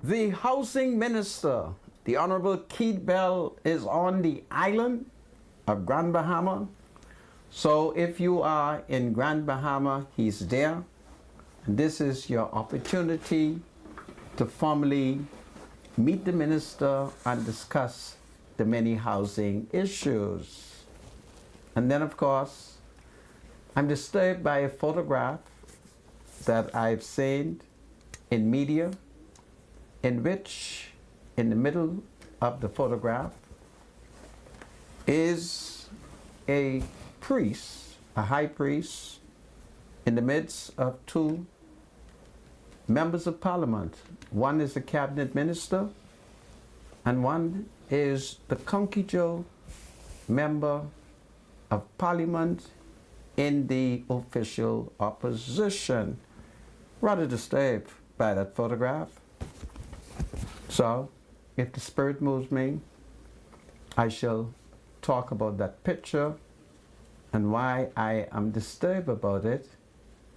The housing minister, the Honorable Keith Bell, is on the island of Grand Bahama. So if you are in Grand Bahama, he's there. And this is your opportunity to formally meet the minister and discuss the many housing issues. And then, of course, I'm disturbed by a photograph that I've seen in media, in which, in the middle of the photograph, is a priest, a high priest, in the midst of two members of parliament. One is a cabinet minister, and one is the Conky member of parliament in the official opposition. Rather disturbed by that photograph. So, if the Spirit moves me, I shall talk about that picture and why I am disturbed about it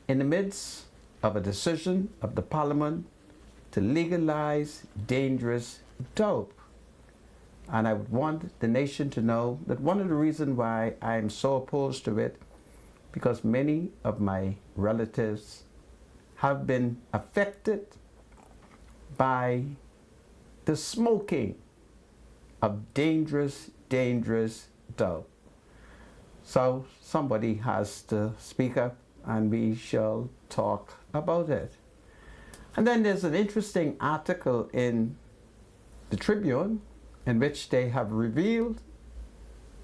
in the midst of a decision of the Parliament to legalize dangerous dope. And I would want the nation to know that one of the reasons why I am so opposed to it, because many of my relatives have been affected by the smoking of dangerous dope. So somebody has to speak up and we shall talk about it. And then there's an interesting article in the Tribune in which they have revealed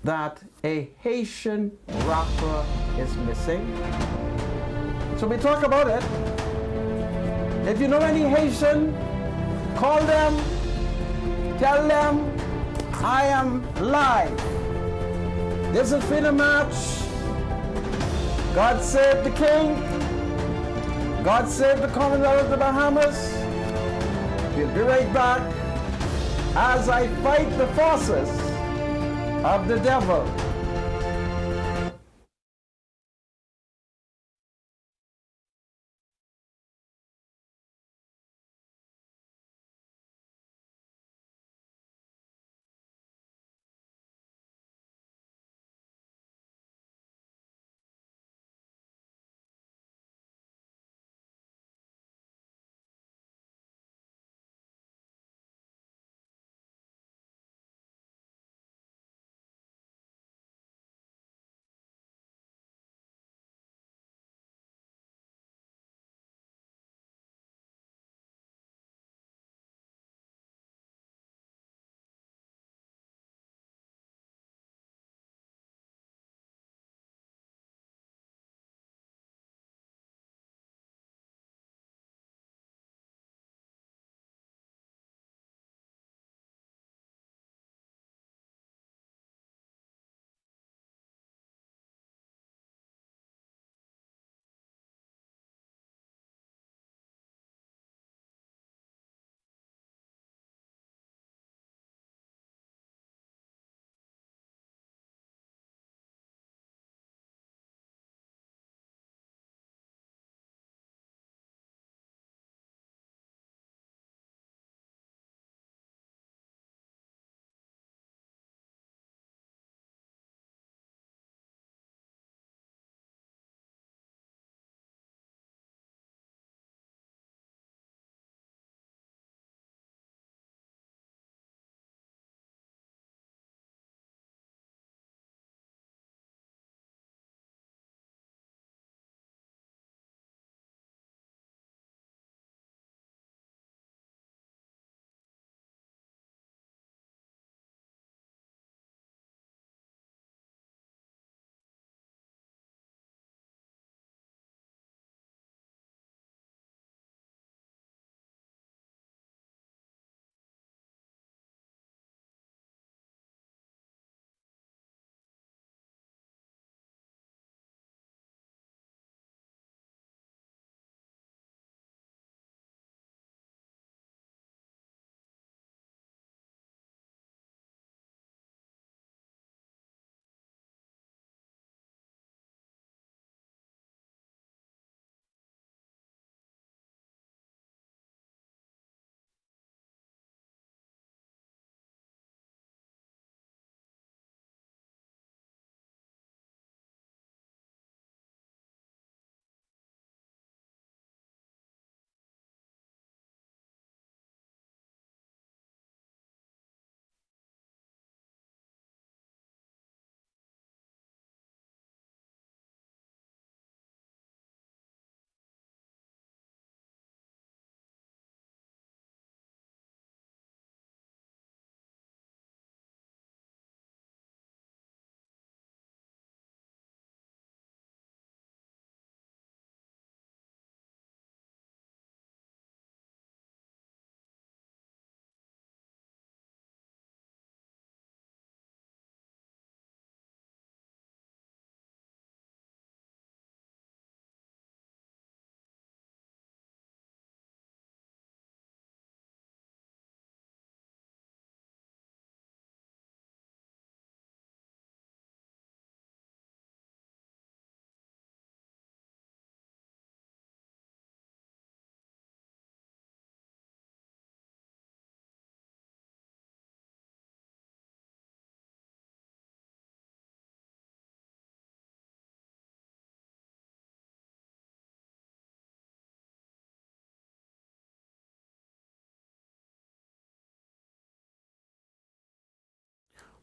that a Haitian rapper is missing. So we talk about it. If you know any Haitian, call them, tell them I am live. This is Freedom March. God save the King. God save the Commonwealth of the Bahamas. We'll be right back as I fight the forces of the devil.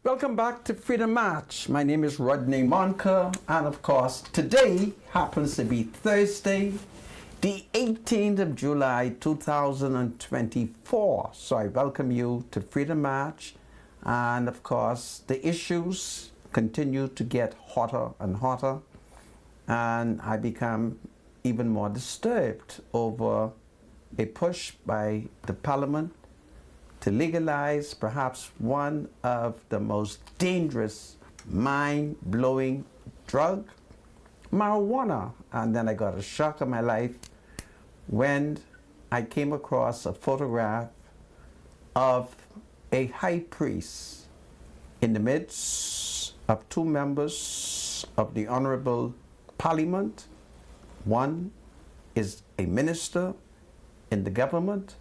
Welcome back to Freedom March. My name is Rodney Monker, and of course, today happens to be Thursday, the 18th of July, 2024. So I welcome you to Freedom March, and of course, the issues continue to get hotter and hotter, and I become even more disturbed over a push by the Parliament to legalize perhaps one of the most dangerous, mind-blowing drug, marijuana. And then I got a shock of my life when I came across a photograph of a high priest in the midst of two members of the Honorable Parliament. One is a minister in the government,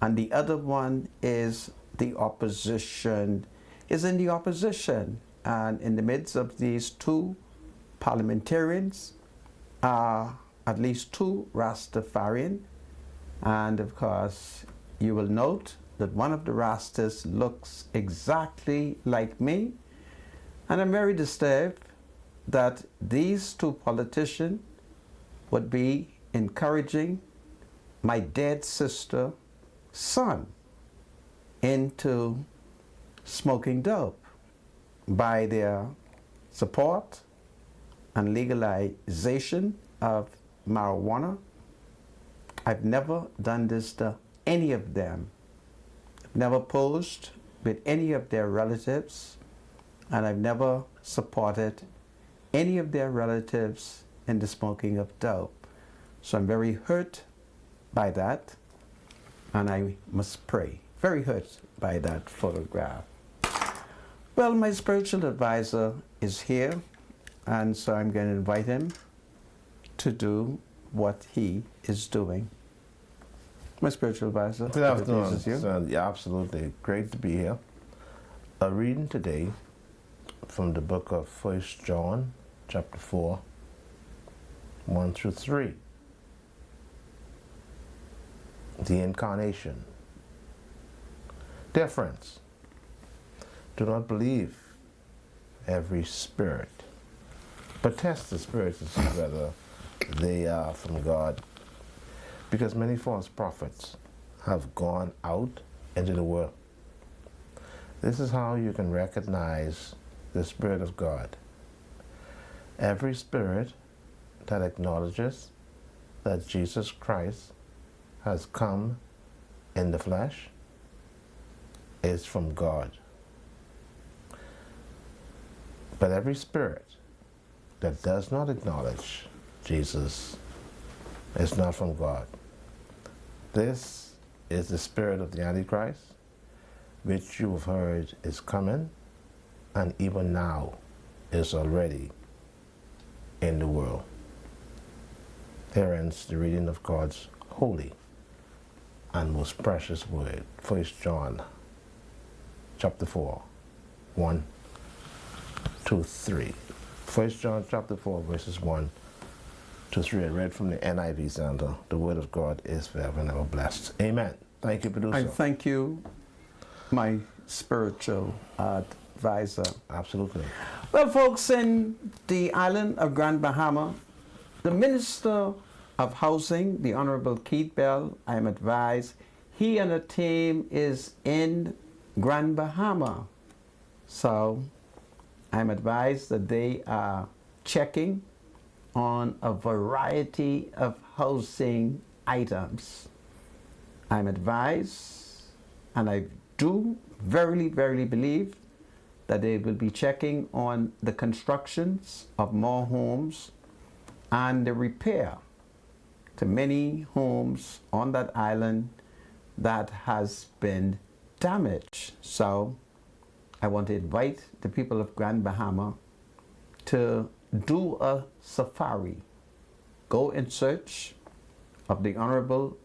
and the other one is the opposition, is in the opposition. And in the midst of these two parliamentarians are at least two Rastafarian. And of course, you will note that one of the Rastas looks exactly like me. And I'm very disturbed that these two politicians would be encouraging my dead sister son into smoking dope by their support and legalization of marijuana. I've never done this to any of them. I've never posed with any of their relatives, and I've never supported any of their relatives in the smoking of dope. So I'm very hurt by that. And I must pray. Very hurt by that photograph. Well, my spiritual advisor is here, and so I'm going to invite him to do what he is doing. My spiritual advisor. Good afternoon, son. Yeah, absolutely. Great to be here. A reading today from the book of 1 John, chapter 4, 1 through 3. The Incarnation. Dear friends, do not believe every spirit, but test the spirits to see whether they are from God, because many false prophets have gone out into the world. This is how you can recognize the Spirit of God. Every spirit that acknowledges that Jesus Christ has come in the flesh is from God. But every spirit that does not acknowledge Jesus is not from God. This is the spirit of the Antichrist, which you have heard is coming, and even now is already in the world. Here ends the reading of God's holy and most precious word. 1 John chapter 4, 1 to 3. 1 John chapter 4, verses 1 to 3. I read from the NIV Center. The word of God is forever and ever blessed. Amen. Thank you, producer. I thank you, my spiritual advisor. Absolutely. Well, folks, in the island of Grand Bahama, the Minister of Housing, the Honorable Keith Bell, I am advised, he and a team is in Grand Bahama. So I'm advised that they are checking on a variety of housing items. I'm advised, and I do verily believe that they will be checking on the constructions of more homes and the repair to many homes on that island that has been damaged. So I want to invite the people of Grand Bahama to do a safari. Go in search of the Honorable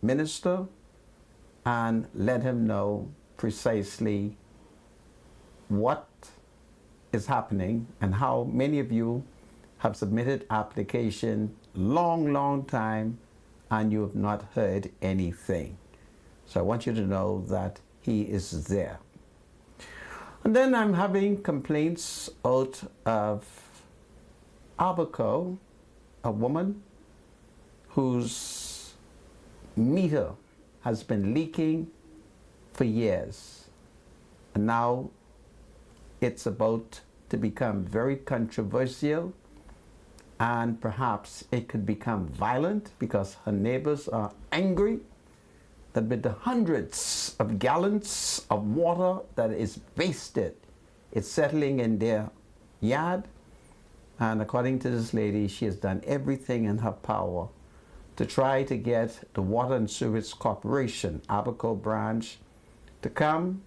Minister and let him know precisely what is happening and how many of you have submitted application long time and you have not heard anything. So I want you to know that he is there. And then I'm having complaints out of Abaco, a woman whose meter has been leaking for years. And now it's about to become very controversial, and perhaps it could become violent because her neighbors are angry that with the hundreds of gallons of water that is wasted, it's settling in their yard. And according to this lady, she has done everything in her power to try to get the Water and Sewage Corporation, Abaco branch, to come.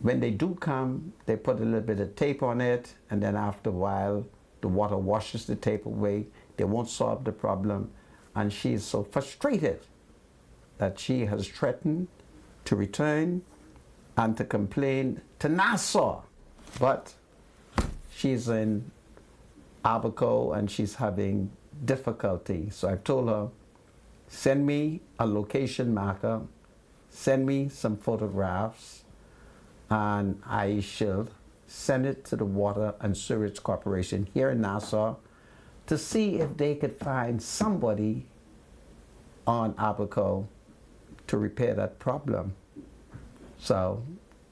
When they do come, they put a little bit of tape on it, and then after a while, the water washes the tape away. They won't solve the problem. And she is so frustrated that she has threatened to return and to complain to Nassau. But she's in Abaco and she's having difficulty. So I've told her, send me a location marker, send me some photographs, and I shall send it to the Water and Sewage Corporation here in Nassau to see if they could find somebody on Abaco to repair that problem. So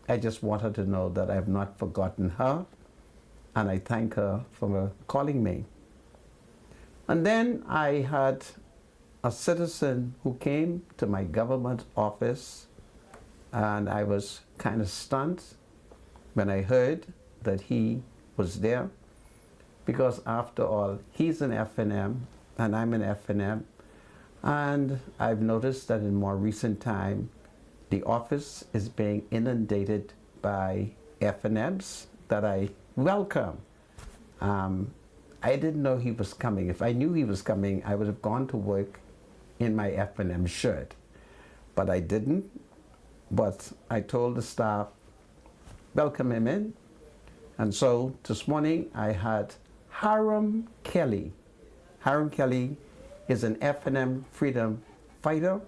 I just want her to know that I have not forgotten her, and I thank her for calling me. And then I had a citizen who came to my government office, and I was kind of stunned when I heard that he was there, because after all, he's an FNM and I'm an FNM, and I've noticed that in more recent time, the office is being inundated by FNMs that I welcome. I didn't know he was coming. If I knew he was coming, I would have gone to work in my FNM shirt, but I didn't. But I told the staff, welcome him in. And so this morning I had Hiram Kelly. Hiram Kelly is an FNM freedom fighter,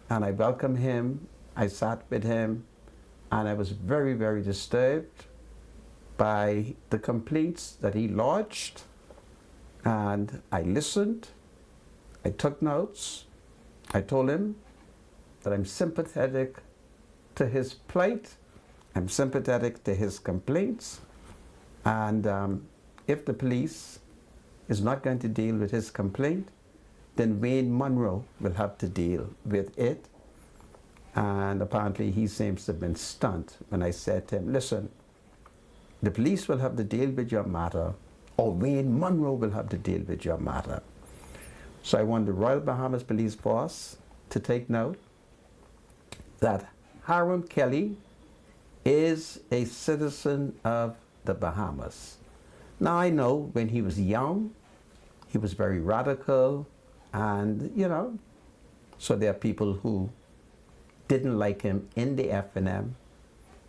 and I welcomed him. I sat with him, and I was very, very disturbed by the complaints that he lodged. And I listened, I took notes, I told him that I'm sympathetic to his plight, I'm sympathetic to his complaints, and if the police is not going to deal with his complaint, then Wayne Monroe will have to deal with it. And apparently he seems to have been stunned when I said to him, listen, the police will have to deal with your matter, or Wayne Monroe will have to deal with your matter. So I want the Royal Bahamas Police Force to take note that Hiram Kelly is a citizen of the Bahamas. Now I know when he was young, he was very radical, and so there are people who didn't like him in the FNM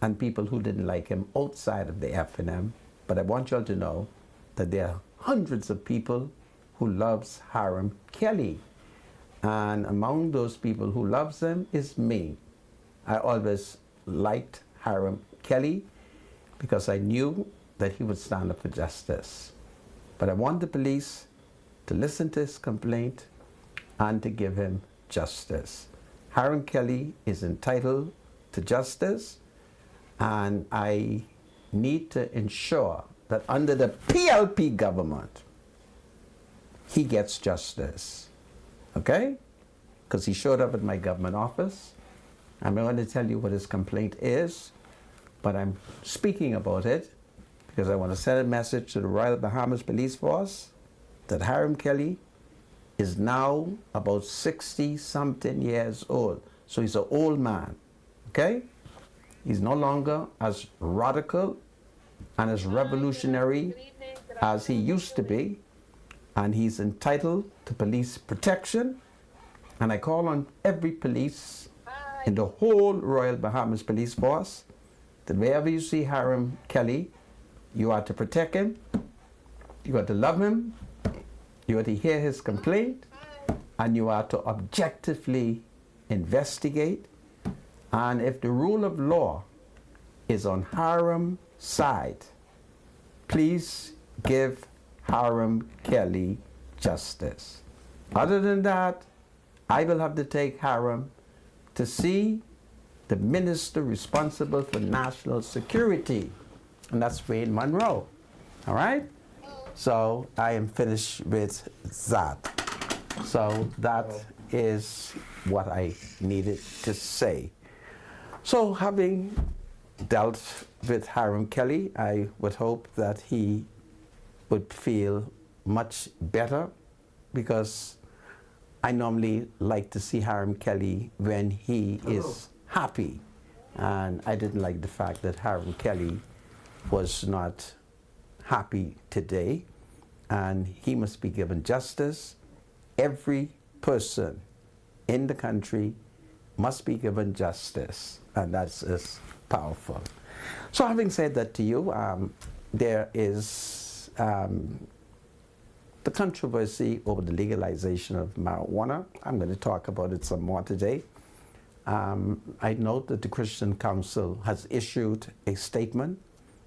and people who didn't like him outside of the FNM. But I want you all to know that there are hundreds of people who loves Hiram Kelly. And among those people who loves him is me. I always liked Hiram Kelly because I knew that he would stand up for justice. But I want the police to listen to his complaint and to give him justice. Hiram Kelly is entitled to justice, and I need to ensure that under the PLP government, he gets justice, okay? Because he showed up at my government office. I'm not going to tell you what his complaint is, but I'm speaking about it because I want to send a message to the Royal Bahamas Police Force that Hiram Kelly is now about 60-something years old. So he's an old man, okay? He's no longer as radical and as revolutionary as he used to be, and he's entitled to police protection. And I call on every police in the whole Royal Bahamas Police Force that wherever you see Hiram Kelly, you are to protect him, you are to love him, you are to hear his complaint, and you are to objectively investigate. And if the rule of law is on Hiram's side. Please give Hiram Kelly justice. Other than that, I will have to take Hiram to see the minister responsible for national security, and that's Wayne Monroe. All right? So I am finished with that. So that is what I needed to say. So having dealt with Hiram Kelly, I would hope that he would feel much better, because I normally like to see Hiram Kelly when he is happy. And I didn't like the fact that Hiram Kelly was not happy today, and he must be given justice. Every person in the country must be given justice, and that's is powerful. So having said that to you, there is the controversy over the legalization of marijuana. I'm going to talk about it some more today. I note that the Christian Council has issued a statement,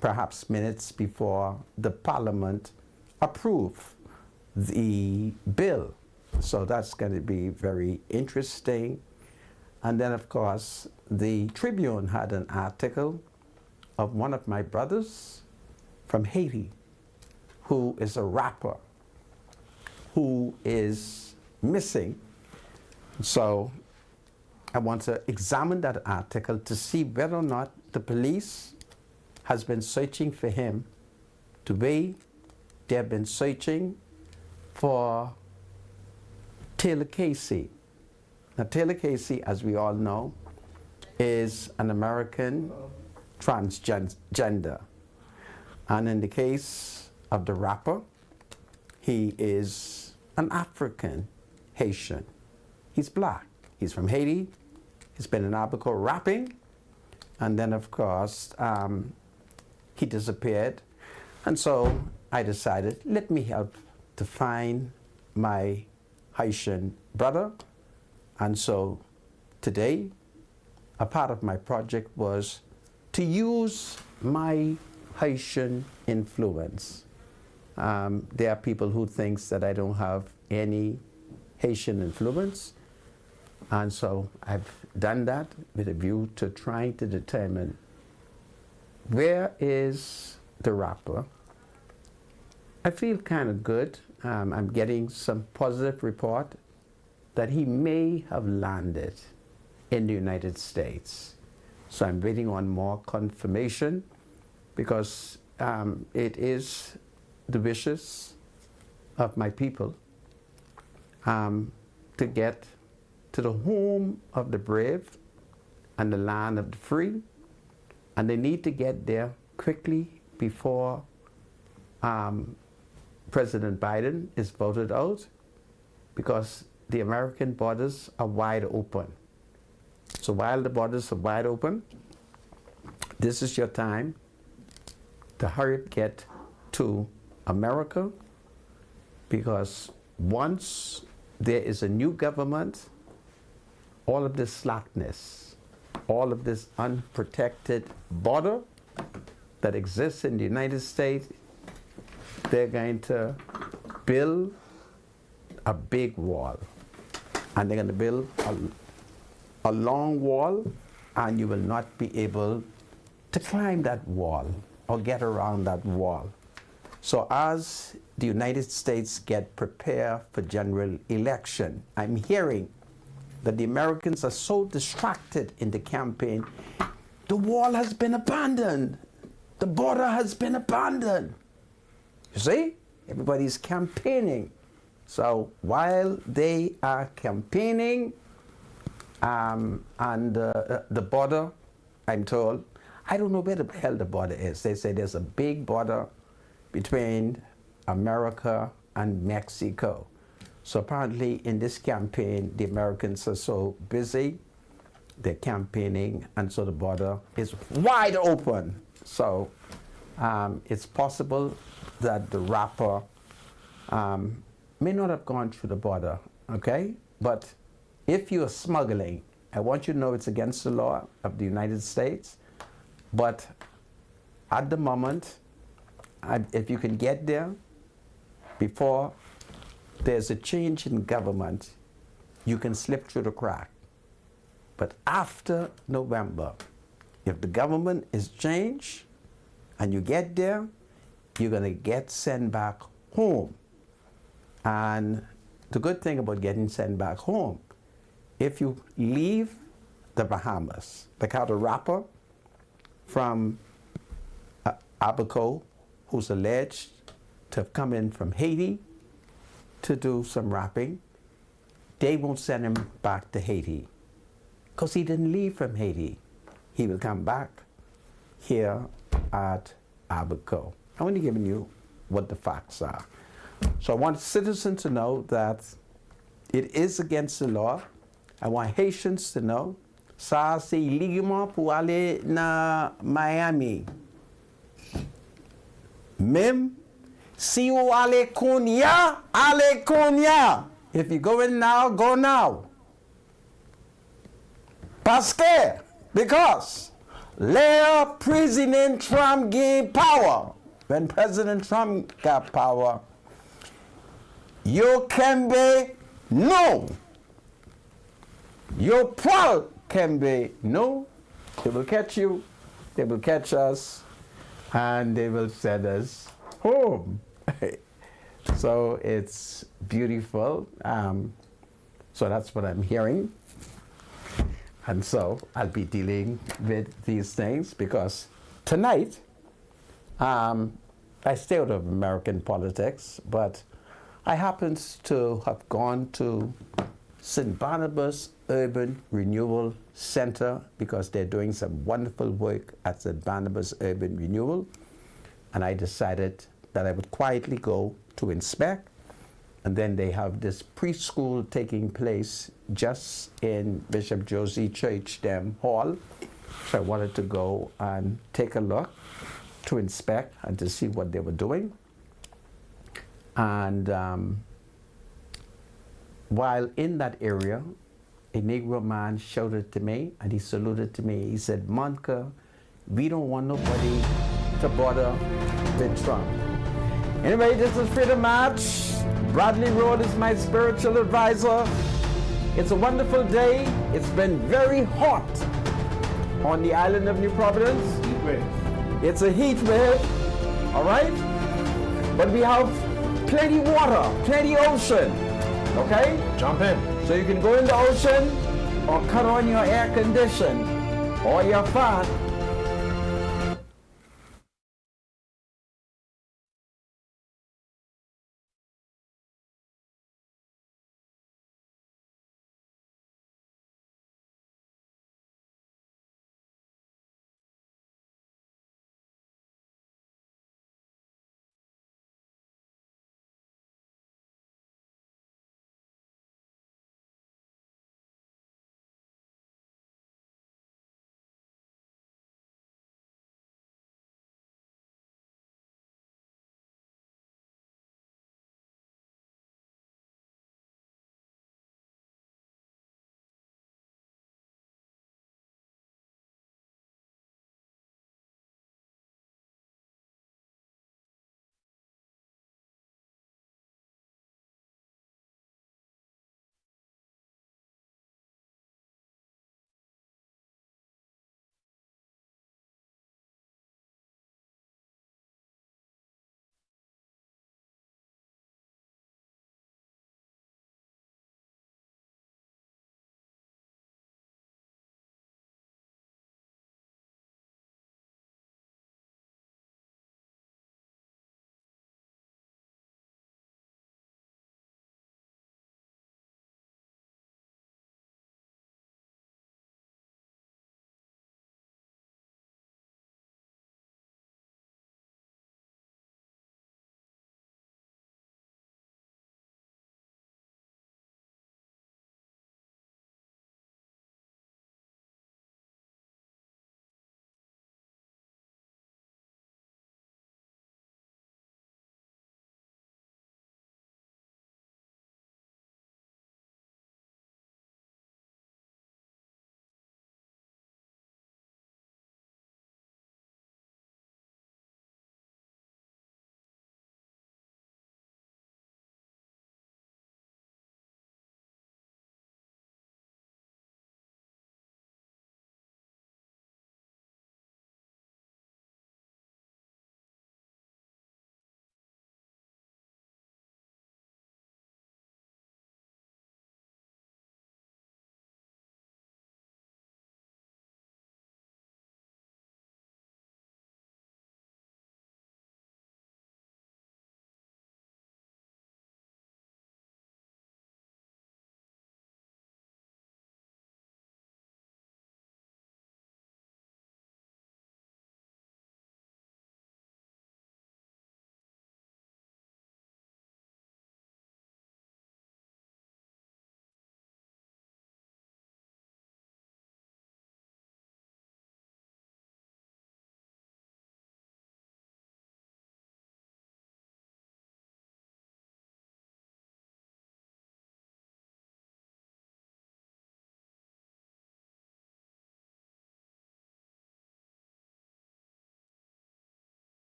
perhaps minutes before the Parliament approve the bill. So that's going to be very interesting. And then, of course, the Tribune had an article of one of my brothers from Haiti, who is a rapper, who is missing. So I want to examine that article to see whether or not the police has been searching for him the way they have been searching for Taylor Casey. Now, Taylor Casey, as we all know, is an American transgender. And in the case of the rapper, he is an African Haitian. He's black. He's from Haiti. He's been in Abaco rapping. And then, of course, he disappeared. And so I decided, let me help to find my Haitian brother. And so today, a part of my project was to use my Haitian influence. There are people who think that I don't have any Haitian influence. And so I've done that with a view to trying to determine where is the rapper. I feel kind of good. I'm getting some positive report that he may have landed in the United States. So I'm waiting on more confirmation, because it is the wishes of my people to get to the home of the brave and the land of the free, and they need to get there quickly before President Biden is voted out, because the American borders are wide open. So while the borders are wide open, this is your time to hurry up, get to America, because once there is a new government, all of this slackness, all of this unprotected border that exists in the United States, they're going to build a big wall. And they're going to build a long wall, and you will not be able to climb that wall or get around that wall. So as the United States get prepared for general election, I'm hearing that the Americans are so distracted in the campaign. The wall has been abandoned. The border has been abandoned. You see? Everybody's campaigning. So while they are campaigning, and the border, I'm told, I don't know where the hell the border is. They say there's a big border between America and Mexico. So apparently in this campaign, the Americans are so busy, they're campaigning, and so the border is wide open. So it's possible that the rapper may not have gone through the border, okay? But if you are smuggling, I want you to know it's against the law of the United States. But at the moment, if you can get there before there's a change in government, you can slip through the crack. But after November, if the government is changed and you get there, you're going to get sent back home. And the good thing about getting sent back home, if you leave the Bahamas, the cattle rapper from Abaco, who's alleged to have come in from Haiti to do some rapping, they won't send him back to Haiti because he didn't leave from Haiti. He will come back here at Abaco. I'm only giving you what the facts are. So I want citizens to know that it is against the law. I want Haitians to know ça c'est illégalement pour aller na Miami. Même si vous allez konya, allez konya. If you go in now, go now. Because Leah President Trump gave power. When President Trump got power, you can be no. Your poil can be no. They will catch you, they will catch us, and they will send us home. So it's beautiful. So that's what I'm hearing. And so I'll be dealing with these things because tonight, I stay out of American politics, but I happen to have gone to St. Barnabas Urban Renewal Center because they're doing some wonderful work at St. Barnabas Urban Renewal. And I decided that I would quietly go to inspect. And then they have this preschool taking place just in Bishop Josie Church Dem Hall. So I wanted to go and take a look to inspect and to see what they were doing. And while in that area, a Negro man shouted to me and he saluted to me. He said, "Monica, we don't want nobody to bother with Trump." Anyway, this is Freedom March. Bradley Road is my spiritual advisor. It's a wonderful day. It's been very hot on the island of New Providence. Heat wave. It's a heat wave, all right? But we have plenty water, plenty ocean, okay? Jump in. So you can go in the ocean or cut on your air condition or your fan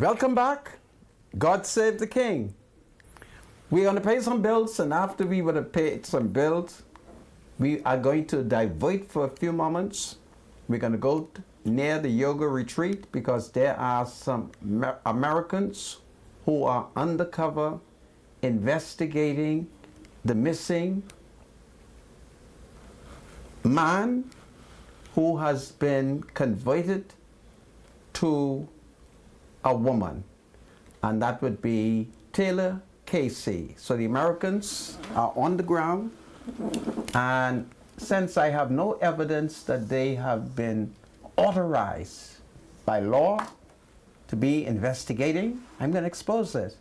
Welcome back. God save the King. We're going to pay some bills, and after we would have paid some bills, we are going to divert for a few moments. We're going to go near the yoga retreat because there are some Americans who are undercover investigating the missing man who has been converted to a woman, and that would be Taylor Casey. So the Americans are on the ground, and since I have no evidence that they have been authorized by law to be investigating, I'm going to expose it.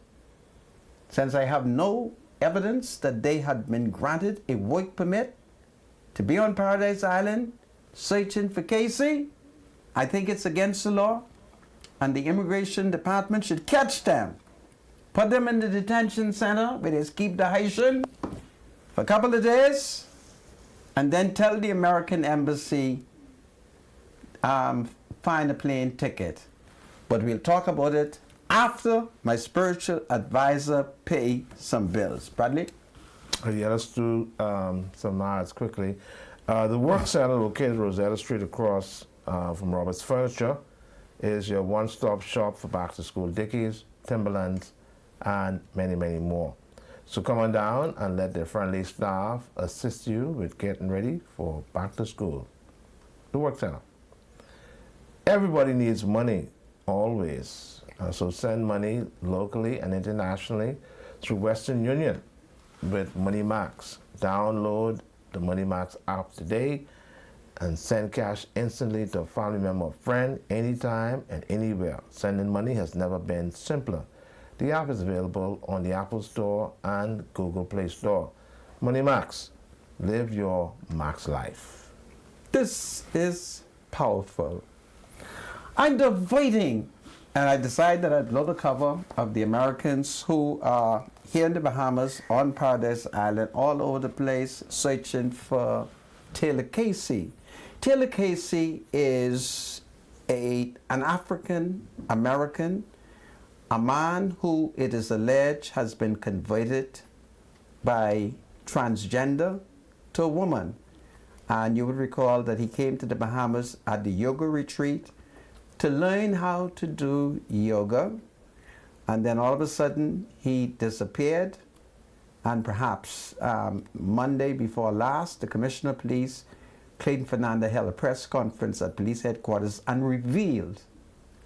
Since I have no evidence that they had been granted a work permit to be on Paradise Island searching for Casey, I think it's against the law, and the Immigration Department should catch them, put them in the detention center where they keep the Haitian for a couple of days, and then tell the American embassy, find a plane ticket. But we'll talk about it after my spiritual advisor pay some bills. Bradley? Yeah, let's do some ads quickly. The Work Center located Rosetta Street across from Roberts Furniture is your one-stop shop for back-to-school Dickies, Timberlands, and many, many more. So come on down and let their friendly staff assist you with getting ready for back to school. The Work Center. Everybody needs money, always. So send money locally and internationally through Western Union with MoneyMax. Download the MoneyMax app today and send cash instantly to a family member or friend anytime and anywhere. Sending money has never been simpler. The app is available on the Apple Store and Google Play Store. MoneyMax. Live your max life. This is powerful. I'm debating, and I decided that I'd blow the cover of the Americans who are here in the Bahamas, on Paradise Island, all over the place, searching for Taylor Casey. Taylor Casey is an African American, a man who it is alleged has been converted by transgender to a woman. And you would recall that he came to the Bahamas at the yoga retreat to learn how to do yoga. And then all of a sudden he disappeared. And perhaps Monday before last, the Commissioner of Police, Clayton Fernanda, held a press conference at police headquarters and revealed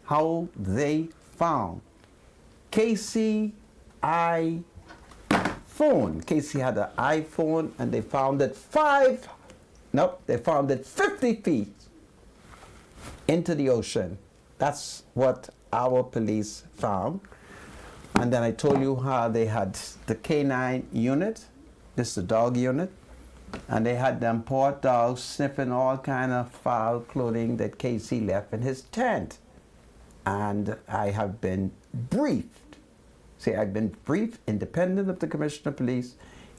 how they found Casey iPhone. Casey had an iPhone, and they found it 50 feet into the ocean. That's what our police found. And then I told you how they had the canine unit, this is the dog unit, and they had them poor dogs sniffing all kind of foul clothing that Casey left in his tent. And I have been briefed. See, I've been briefed, independent of the Commissioner of Police,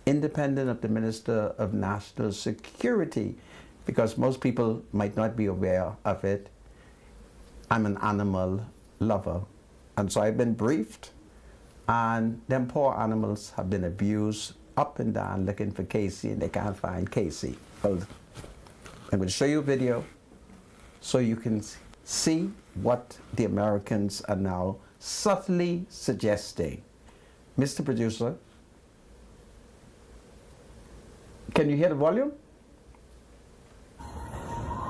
independent of the Minister of National Security, because most people might not be aware of it. I'm an animal lover. And so I've been briefed, and them poor animals have been abused up and down looking for Casey, and they can't find Casey. Well, I'm going to show you a video so you can see what the Americans are now subtly suggesting. Mr. Producer, can you hear the volume?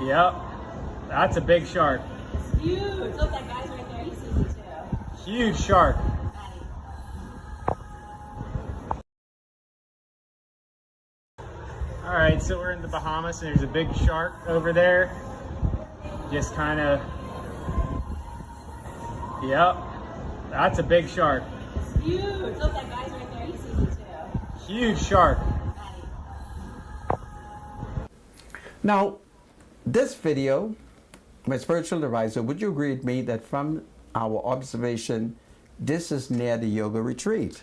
Yep, that's a big shark. It's huge. Look, that guy's right there. He sees it too. Huge shark. All right, so we're in the Bahamas and there's a big shark over there. Just kind of, yep, that's a big shark. It's huge. Look, that guy's right there. He sees it too. Huge shark. Now, this video, my spiritual advisor, would you agree with me that from our observation, this is near the yoga retreat?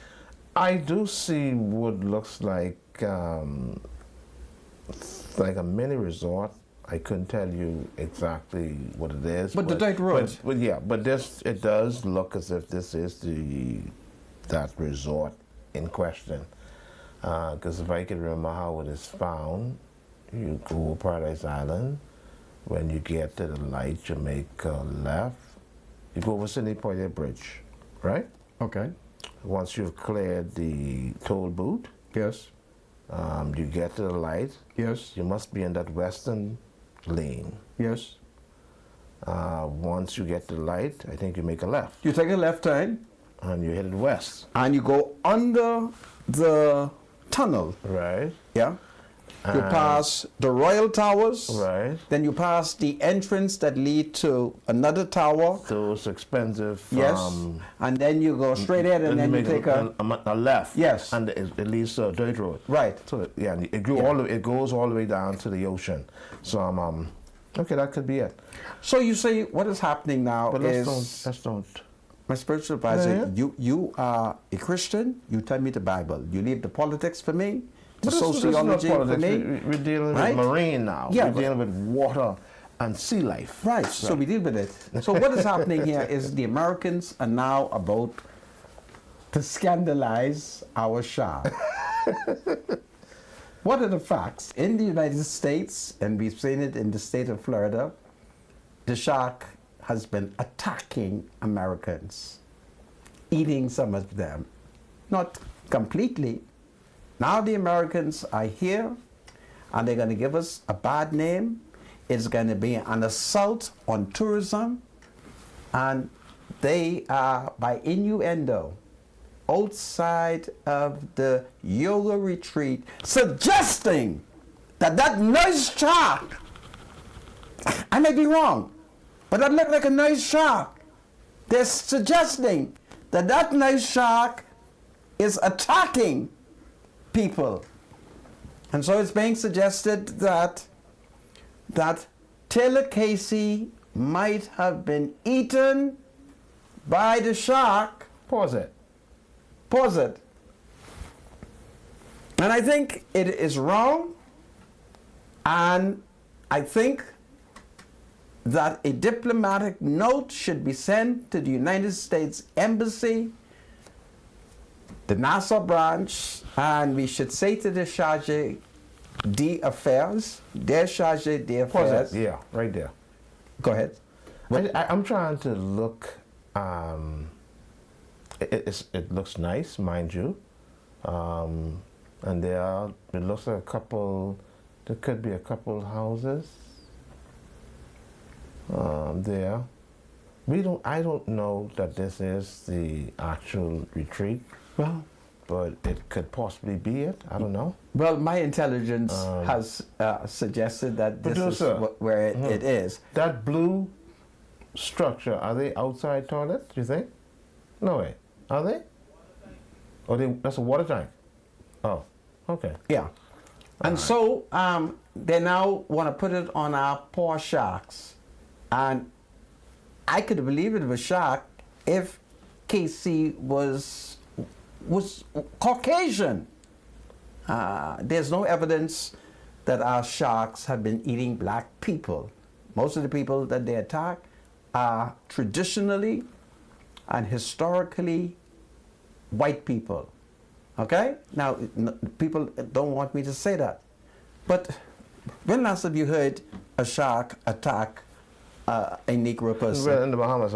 I do see what looks like a mini resort. I couldn't tell you exactly what it is. But the dirt road. But yeah, but this, it does look as if this is that resort in question. Because if I can remember how it is found, you go Paradise Island. When you get to the light, you make a left. You go over Sidney Poitier Bridge, right? Okay. Once you've cleared the toll booth, Yes. you get to the light. Yes. You must be in that western lane. Yes. Once you get to the light, I think you make a left You take a left turn and you headed west. and you go under the tunnel. Right. Yeah. You pass the Royal Towers. Right. Then you pass the entrance that lead to another tower. Those expensive. Yes. And then you go straight ahead and then you make take a. a left. Yes. And it leads to a dirt road. Right. So yeah, it goes all the way down to the ocean. So okay, that could be it. So you say what is happening now But is. let's don't. My spiritual advisor, Yeah. you are a Christian, you tell me the Bible. You leave the politics for me, the But this is not sociology for politics. me. We're dealing Right? with marine now. Yeah, We're but- dealing with water and sea life. Right, so we deal with it. So what is happening here is the Americans are now about to scandalize our Shah. What are the facts? In the United States, and we've seen it in the state of Florida, the shark has been attacking Americans, eating some of them. Not completely. Now the Americans are here, and they're going to give us a bad name. It's going to be an assault on tourism, and they are, by innuendo, outside of the yoga retreat, suggesting that that nice shark, I may be wrong, but that looked like a nice shark. They're suggesting that that nice shark is attacking people. And so it's being suggested that Taylor Casey might have been eaten by the shark. Pause it. Pause it. And I think it is wrong, and I think that a diplomatic note should be sent to the United States Embassy, the NASA branch, and we should say to the Chargé d'Affaires, their Chargé Pause d'Affaires. it. Yeah, right there. Go ahead. I'm trying to look. It looks nice, mind you, and it looks like a couple. There could be a couple houses there. I don't know that this is the actual retreat, Well, but it could possibly be it. I don't know. well, my intelligence has suggested that this Producer. is where it is. That blue structure, are they outside toilets, do you think? No way. Are they? Or that's a water tank? Oh, okay. Yeah. And so they now want to put it on our poor sharks. And I could believe it was shark if Casey was Caucasian. There's no evidence that our sharks have been eating black people. Most of the people that they attack are traditionally and historically white people. Okay? Now, people don't want me to say that. But when last have you heard a shark attack a Negro person? Well, in the Bahamas,